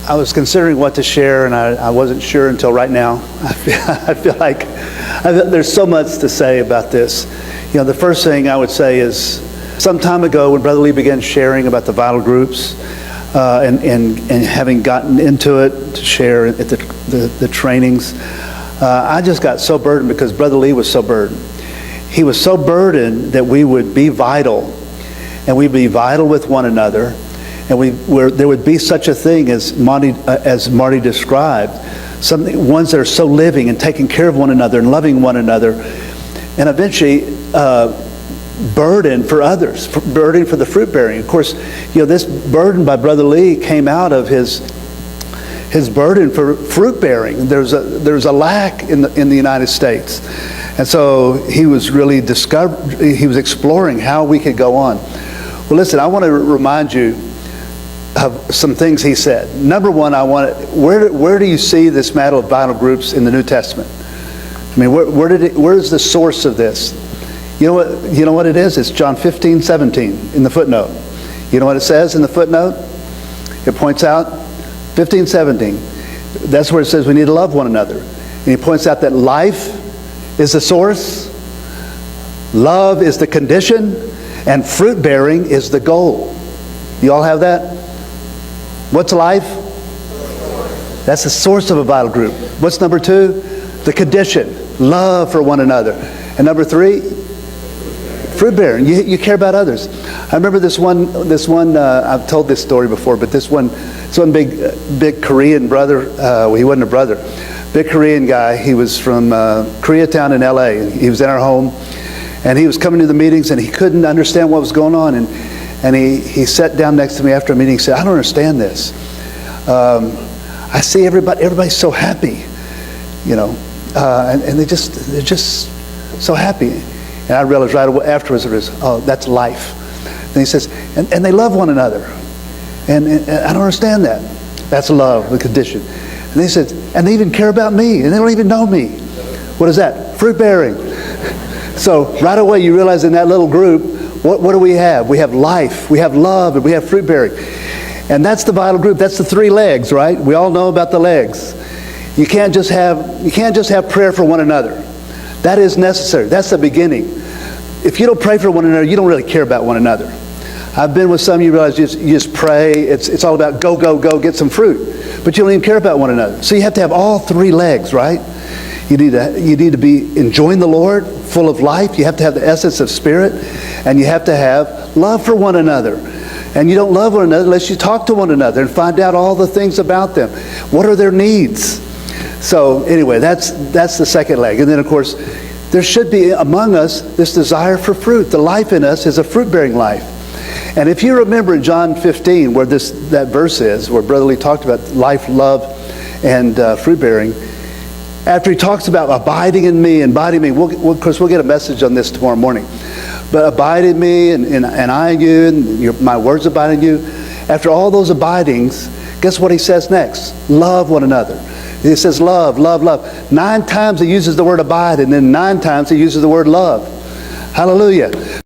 I was considering what to share, and I wasn't sure until right now. I feel like there's so much to say about this. The first thing I would say is, some time ago when Brother Lee began sharing about the vital groups, and having gotten into it to share at the trainings, I just got so burdened because Brother Lee was so burdened. He was so burdened that we would be vital, and we'd be vital with one another, and there would be such a thing as Marty described, ones that are so living and taking care of one another and loving one another, and eventually burden for others, burden for the fruit bearing. Of course, this burden by Brother Lee came out of his burden for fruit bearing. There's a lack in the United States, and so he was really he was exploring how we could go on. Well, listen, I want to remind you of some things he said. Number one, where do you see this matter of vital groups in the New Testament? I mean, where's the source of this? You know what it is? It's John 15:17 in the footnote. You know what it says in the footnote? It points out 15:17. That's where it says we need to love one another. And he points out that life is the source, love is the condition, and fruit bearing is the goal. You all have that? What's life? That's the source of a vital group. What's number two? The condition, love for one another. And number three, fruit bearing. You care about others. I remember this one. I've told this story before, but this one big Korean brother. Well, he wasn't a brother. Big Korean guy. He was from Koreatown in L.A. He was in our home, and he was coming to the meetings, and he couldn't understand what was going on. And he sat down next to me after a meeting. He said, "I don't understand this. I see everybody's so happy, and they're just so happy." And I realized right away afterwards, that's life. And he says, and they love one another. And I don't understand that. That's love, the condition. And he says, and they even care about me, and they don't even know me. What is that? Fruit bearing. So right away you realize in that little group, what do we have? We have life, we have love, and we have fruit bearing. And that's the vital group. That's the three legs, right? We all know about the legs. You can't just have prayer for one another. That is necessary. That's the beginning. If you don't pray for one another, you don't really care about one another. I've been with some of you realize you just pray. It's all about go, get some fruit. But you don't even care about one another. So you have to have all three legs, right? You need to be enjoying the Lord, full of life. You have to have the essence of Spirit. And you have to have love for one another. And you don't love one another unless you talk to one another and find out all the things about them. What are their needs? So anyway, that's the second leg. And then of course, there should be among us this desire for fruit. The life in us is a fruit-bearing life. And if you remember in John 15, where that verse is, where Brother Lee talked about life, love, and fruit-bearing, after he talks about abiding in me, of course we'll get a message on this tomorrow morning. But abide in me, and I in you, and my words abide in you. After all those abidings, guess what he says next? Love one another. He says love, love, love. 9 times he uses the word abide, and then 9 times he uses the word love. Hallelujah.